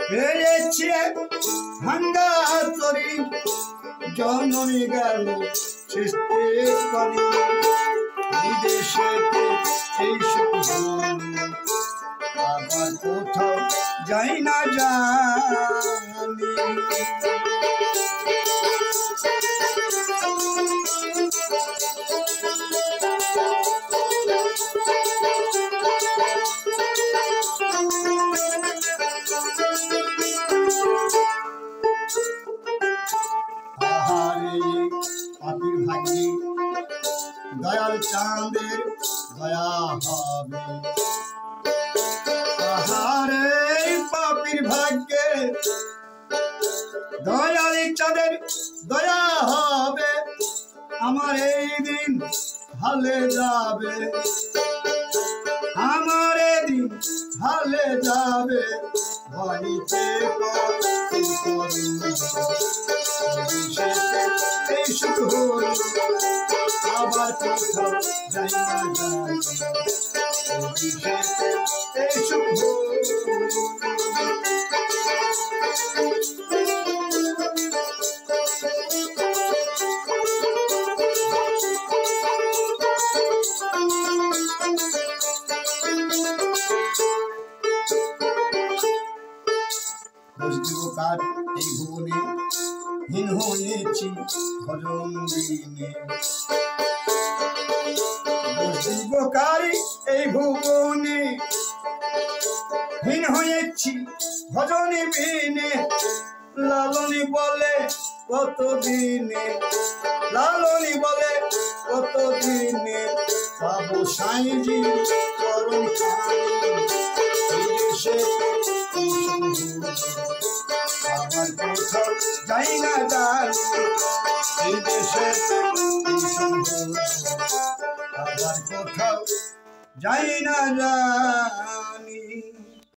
পেরেছি ভাঙ্গা তরি জন্মে গেল সৃষ্টি করি বিদেশে এই সুখ আবার কোথাও যাই না জানি পাপির ভাগ্যে দয়াল চাঁদের দয়া হবে আহারে পাপির ভাগ্যে দয়াল চাঁদের দয়া হবে আমার এই দিন হালে যাবে আমার এই দিন হালে যাবে বাড়িতে এই সুখ হল আবার কোথাও যাই না এই সুখ কার এই ভুবনে হীন হয়েছি ভজন বিনে কারি এই ভুবনে হীন হয়েছি ভজন বিনে লালনী বলে কতদিনে লালনী বলে কতদিনে পাবো সাইজি চরণ আবার কোথাও যাই না জানি এই দেশে আবার কোথাও যাই না জানি।